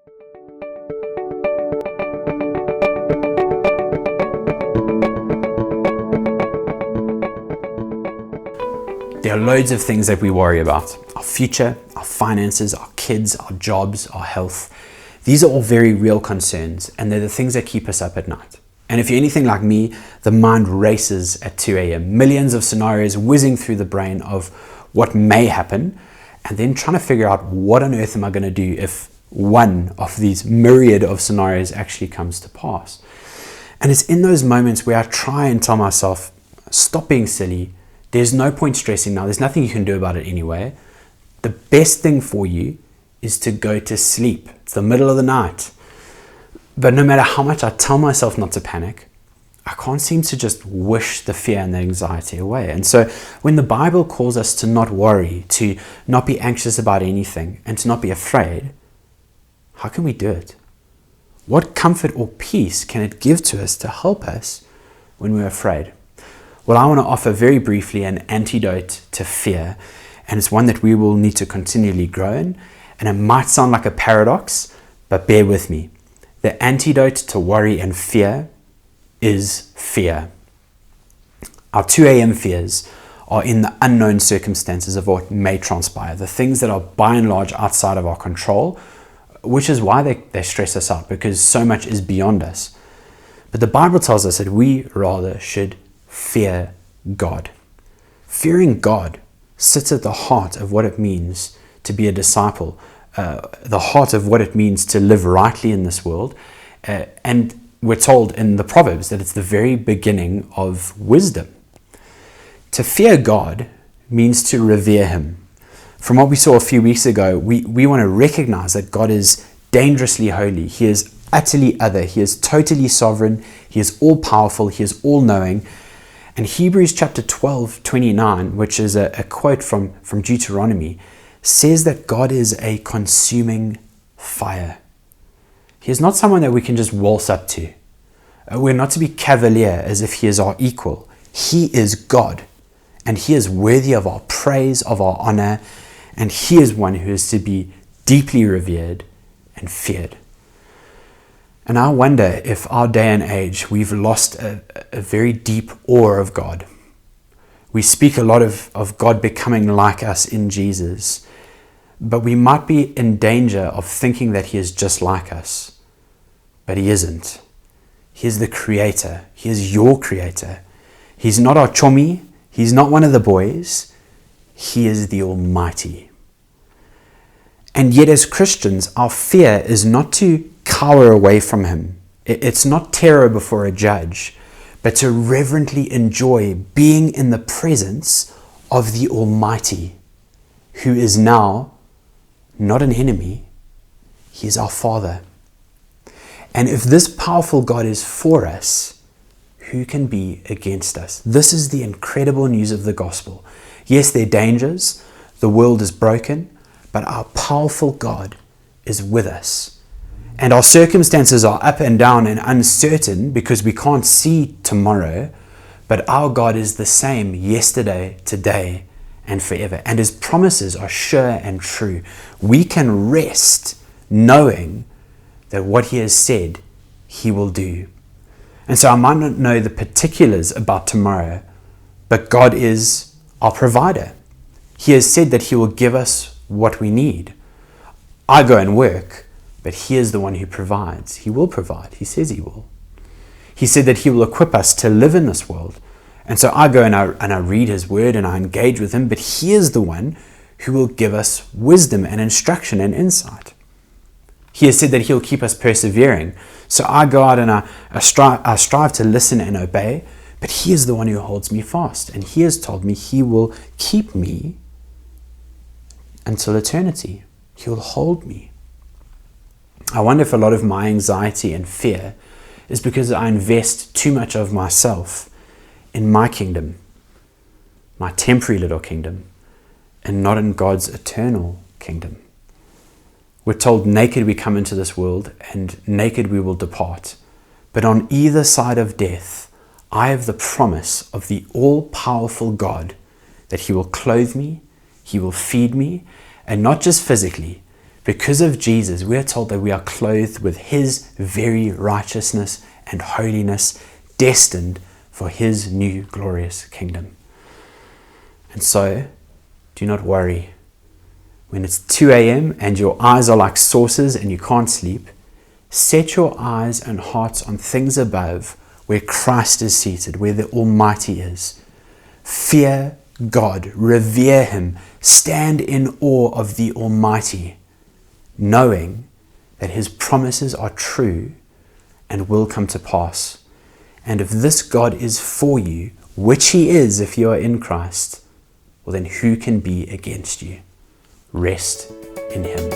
There are loads of things that we worry about. Our future, our finances, our kids, our jobs, our health. These are all very real concerns, and they're the things that keep us up at night. And if you're anything like me, the mind races at 2 a.m. Millions of scenarios whizzing through the brain of what may happen, and then trying to figure out what on earth am I going to do if one of these myriad of scenarios actually comes to pass. And it's in those moments where I try and tell myself, stop being silly. There's no point stressing now. There's nothing you can do about it anyway. The best thing for you is to go to sleep. It's the middle of the night. But no matter how much I tell myself not to panic, I can't seem to just wish the fear and the anxiety away. And so when the Bible calls us to not worry, to not be anxious about anything, and to not be afraid, how can we do it? What comfort or peace can it give to us to help us when we're afraid? Well, I want to offer very briefly an antidote to fear, and it's one that we will need to continually grow in. And it might sound like a paradox, but bear with me. The antidote to worry and fear is fear. Our 2 a.m. fears are in the unknown circumstances of what may transpire, the things that are by and large outside of our control, which is why they stress us out, because so much is beyond us. But the Bible tells us that we rather should fear God. Fearing God sits at the heart of what it means to be a disciple, the heart of what it means to live rightly in this world. And we're told in the Proverbs that it's the very beginning of wisdom. To fear God means to revere Him. From what we saw a few weeks ago, we want to recognize that God is dangerously holy. He is utterly other. He is totally sovereign. He is all-powerful. He is all-knowing. And Hebrews chapter 12:29, which is a quote from Deuteronomy, says that God is a consuming fire. He is not someone that we can just waltz up to. We're not to be cavalier as if He is our equal. He is God, and He is worthy of our praise, of our honor, and He is one who is to be deeply revered and feared. And I wonder if our day and age, we've lost a very deep awe of God. We speak a lot of God becoming like us in Jesus, but we might be in danger of thinking that He is just like us. But He isn't. He is the Creator. He is your Creator. He's not our chummy. He's not one of the boys. He is the Almighty. And yet as Christians, our fear is not to cower away from Him. It's not terror before a judge, but to reverently enjoy being in the presence of the Almighty, who is now not an enemy. He is our Father. And if this powerful God is for us, who can be against us? This is the incredible news of the gospel. Yes, there are dangers. The world is broken, but our powerful God is with us. And our circumstances are up and down and uncertain because we can't see tomorrow, but our God is the same yesterday, today, and forever. And His promises are sure and true. We can rest knowing that what He has said, He will do. And so I might not know the particulars about tomorrow, but God is our provider. He has said that He will give us what we need. I go and work, but He is the one who provides. He will provide. He says He will. He said that He will equip us to live in this world. And so I go and I read His word and I engage with Him, but He is the one who will give us wisdom and instruction and insight. He has said that He'll keep us persevering. So I go out and I strive to listen and obey, but He is the one who holds me fast. And He has told me He will keep me until eternity. He will hold me. I wonder if a lot of my anxiety and fear is because I invest too much of myself in my kingdom, my temporary little kingdom, and not in God's eternal kingdom. We're told naked we come into this world and naked we will depart. But on either side of death, I have the promise of the all-powerful God that He will clothe me, He will feed me, and not just physically, Because of Jesus, we are told that we are clothed with His very righteousness and holiness, destined for His new glorious kingdom. And so, do not worry. When it's 2 a.m. and your eyes are like saucers and you can't sleep, set your eyes and hearts on things above, where Christ is seated, where the Almighty is. Fear God, revere Him, stand in awe of the Almighty, knowing that His promises are true and will come to pass. And if this God is for you, which He is if you are in Christ, well then who can be against you? Rest in Him.